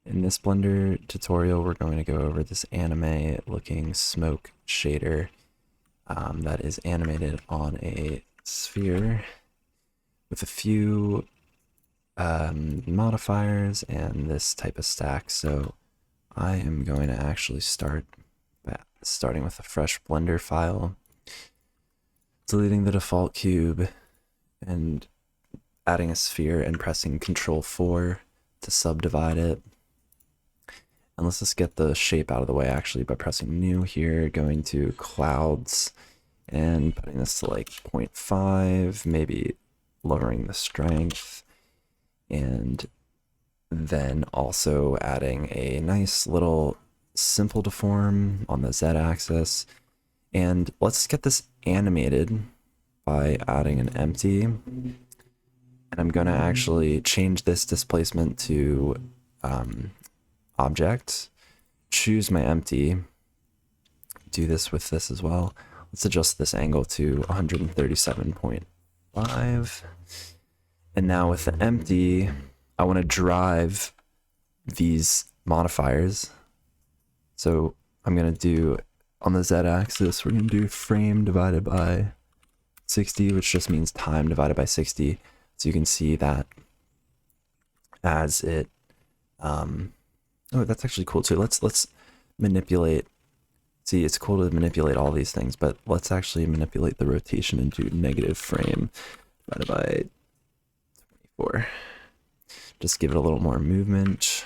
In this Blender tutorial, we're going to go over this anime looking smoke shader that is animated on a sphere with a few modifiers and this type of stack. So I am going to actually start by starting with a fresh Blender file, deleting the default cube and adding a sphere and pressing Control-4 to subdivide it. And let's just get the shape out of the way actually by pressing new here, going to clouds and putting this to like 0.5, maybe lowering the strength, and then also adding a nice little simple deform on the z-axis. And let's get this animated by adding an empty. And I'm going to actually change this displacement to object, choose my empty, do this with this as well. Let's adjust this angle to 137.5. And now with the empty, I want to drive these modifiers. So I'm going to do, on the z-axis, we're going to do frame divided by 60, which just means time divided by 60. So you can see that as it, oh, that's actually cool too. Let's manipulate. See, it's cool to manipulate all these things, but let's actually manipulate the rotation into negative frame divided by 24. Just give it a little more movement.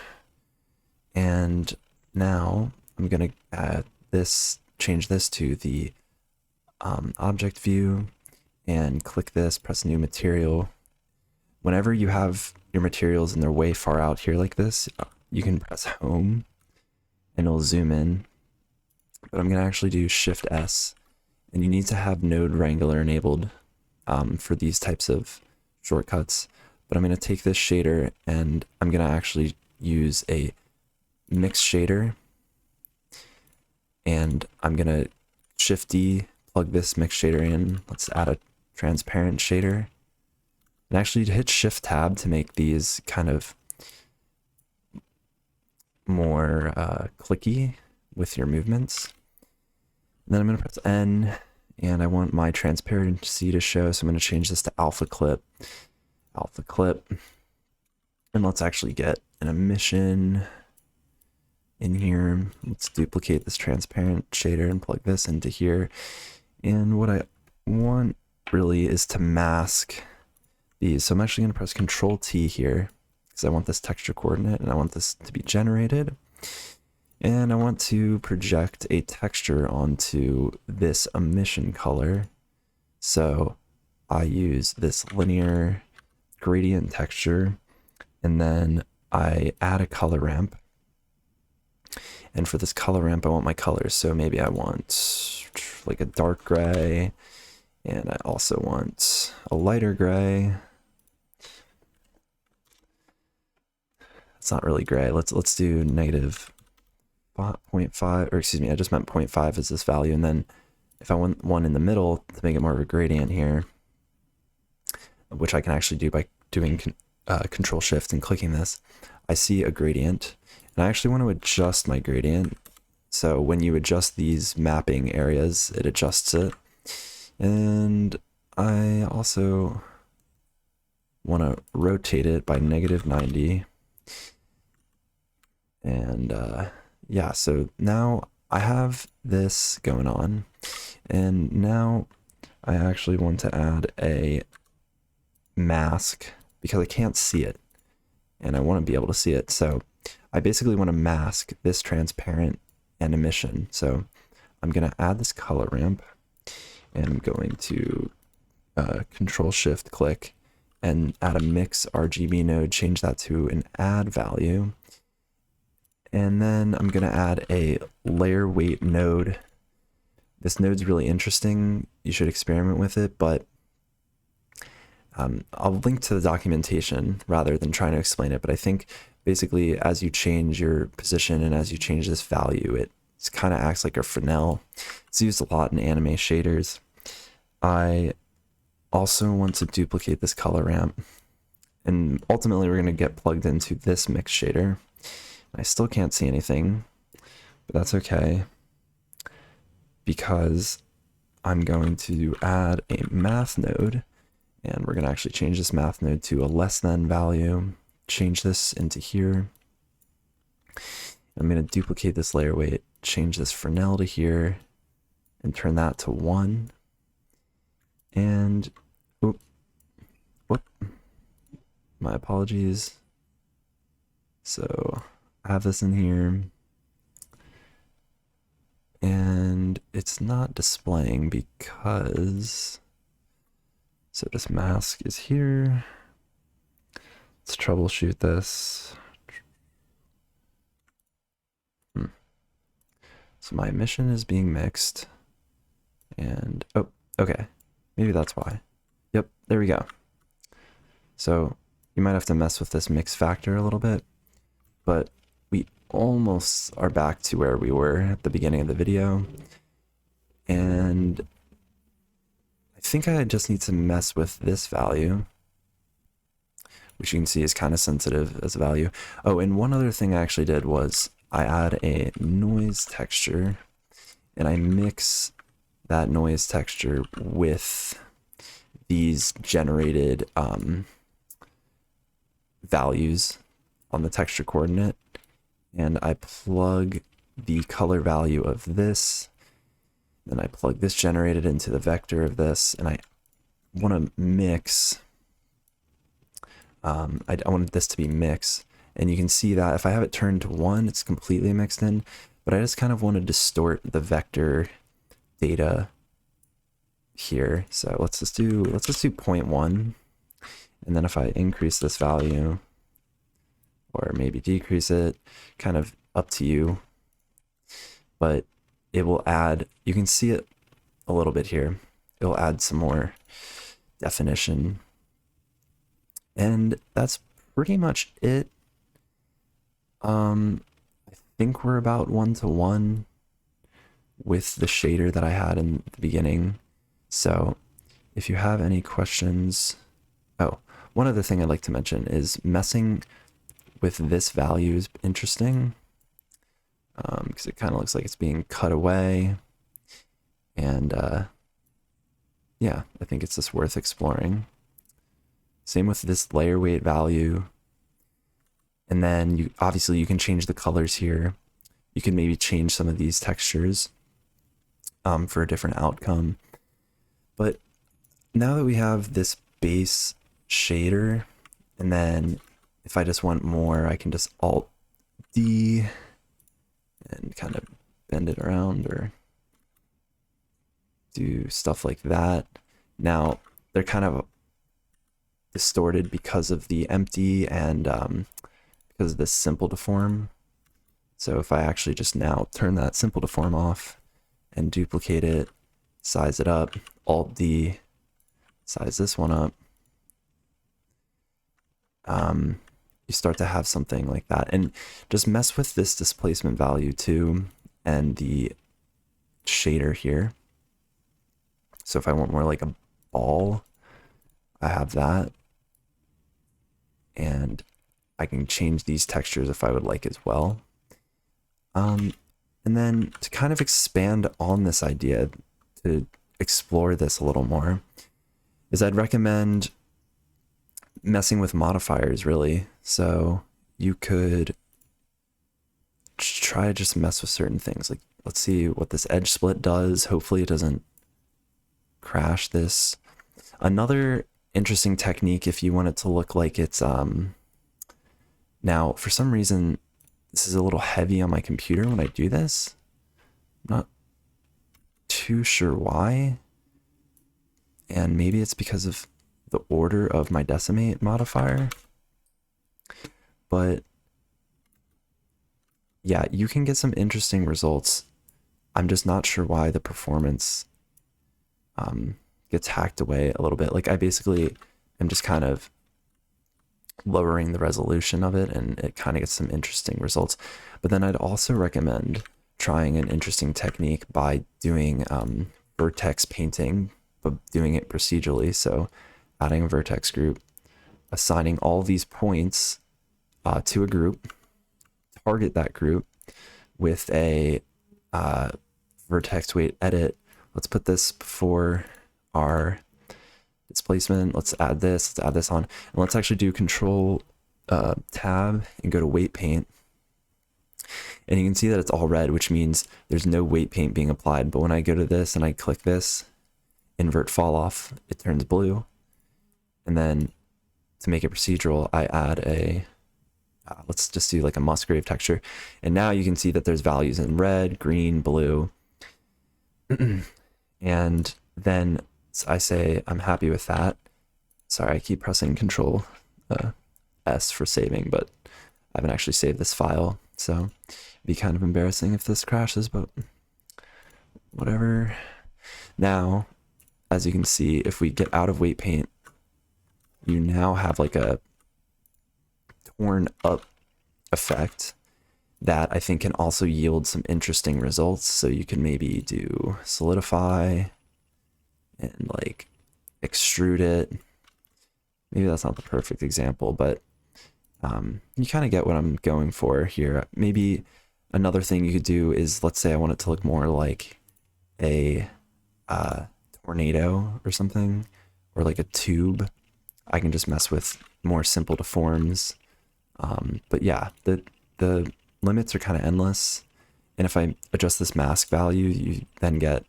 And now I'm gonna add this, change this to the object view, and click this, press new material. Whenever you have your materials and they're way far out here like this, you can press home and it'll zoom in. But I'm going to actually do Shift S, and you need to have Node Wrangler enabled for these types of shortcuts. But I'm going to take this shader and I'm going to actually use a mix shader, and I'm going to Shift D, plug this mix shader in. Let's add a transparent shader, and actually hit Shift Tab to make these kind of more clicky with your movements. And then I'm going to press N, and I want my transparency to show, so I'm going to change this to alpha clip, and let's actually get an emission in here. Let's duplicate this transparent shader and plug this into here. And what I want really is to mask these. So I'm actually going to press Control T here because I want this texture coordinate and I want this to be generated. And I want to project a texture onto this emission color. So I use this linear gradient texture, and then I add a color ramp. And for this color ramp, I want my colors. So maybe I want like a dark gray, and I also want a lighter gray. It's not really gray. Let's do negative 0.5, or excuse me, I just meant 0.5 is this value. And then if I want one in the middle to make it more of a gradient here, which I can actually do by doing Control Shift and clicking this, I see a gradient, and I actually want to adjust my gradient. So when you adjust these mapping areas, it adjusts it. And I also want to rotate it by -90. And yeah, so now I have this going on, and now I actually want to add a mask because I can't see it, and I want to be able to see it. So I basically want to mask this transparent and emission. So I'm going to add this color ramp, and I'm going to Control Shift click and add a mix RGB node, change that to an add value. And then I'm going to add a layer weight node. This node's really interesting. You should experiment with it, but I'll link to the documentation rather than trying to explain it. But I think basically as you change your position and as you change this value, it kind of acts like a Fresnel. It's used a lot in anime shaders. I also want to duplicate this color ramp, and ultimately we're going to get plugged into this mix shader. I still can't see anything, but that's okay, because I'm going to add a math node, and we're going to actually change this math node to a less than value, change this into here. I'm going to duplicate this layer weight, change this Fresnel to here, and turn that to 1. And, whoop, my apologies. So I have this in here, and it's not displaying because, so this mask is here. Let's troubleshoot this. So my emission is being mixed, and oh, okay, maybe that's why. Yep, there we go. So you might have to mess with this mix factor a little bit, but we almost are back to where we were at the beginning of the video. And I think I just need to mess with this value, which you can see is kind of sensitive as a value. Oh, and one other thing I actually did was I add a noise texture, and I mix that noise texture with these generated values on the texture coordinate, and I plug the color value of this, then I plug this generated into the vector of this, and I want to mix, I want this to be mixed. And you can see that if I have it turned to 1, it's completely mixed in, but I just kind of want to distort the vector data here. So let's just do 0.1. And then if I increase this value, or maybe decrease it, kind of up to you, but it will add, you can see it a little bit here. It'll add some more definition. And that's pretty much it. I think we're about 1-to-1 with the shader that I had in the beginning. So if you have any questions, oh, one other thing I'd like to mention is messing with this value is interesting, because it kind of looks like it's being cut away. And yeah, I think it's just worth exploring. Same with this layer weight value. And then you obviously you can change the colors here. You can maybe change some of these textures for a different outcome. But now that we have this base shader, and then if I just want more, I can just Alt D and kind of bend it around or do stuff like that. Now they're kind of distorted because of the empty and because of this simple deform. So if I actually just now turn that simple deform off and duplicate it, size it up, Alt D, size this one up, you start to have something like that. And just mess with this displacement value too, and the shader here. So if I want more like a ball, I have that. And I can change these textures if I would like as well. And then to kind of expand on this idea, to explore this a little more, is I'd recommend messing with modifiers, really. So you could try to just mess with certain things. Like, let's see what this edge split does. Hopefully it doesn't crash this. Another interesting technique, if you want it to look like it's now for some reason this is a little heavy on my computer when I do this. I'm not too sure why, and maybe it's because of the order of my decimate modifier, but yeah, you can get some interesting results. I'm just not sure why the performance gets hacked away a little bit. Like, I basically am just kind of lowering the resolution of it, and it kind of gets some interesting results. But then I'd also recommend trying an interesting technique by doing vertex painting, but doing it procedurally. So adding a vertex group, assigning all these points to a group, target that group with a vertex weight edit. Let's put this before our displacement. Let's add this on, and let's actually do Control tab and go to weight paint. And you can see that it's all red, which means there's no weight paint being applied. But when I go to this and I click this, invert fall off, it turns blue. And then to make it procedural, I add a, let's just do like a Musgrave texture. And now you can see that there's values in red, green, blue. And then I say, I'm happy with that. Sorry, I keep pressing Control S for saving, but I haven't actually saved this file. So it'd be kind of embarrassing if this crashes, but whatever. Now, as you can see, if we get out of weight paint, you now have like a torn up effect that I think can also yield some interesting results. So you can maybe do solidify and like extrude it. Maybe that's not the perfect example, but you kind of get what I'm going for here. Maybe another thing you could do is, let's say I want it to look more like a tornado or something, or like a tube. I can just mess with more simple deforms. But yeah, the limits are kind of endless. And if I adjust this mask value, you then get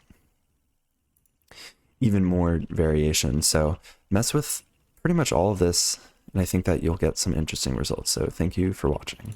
even more variation. So mess with pretty much all of this, and I think that you'll get some interesting results. So thank you for watching.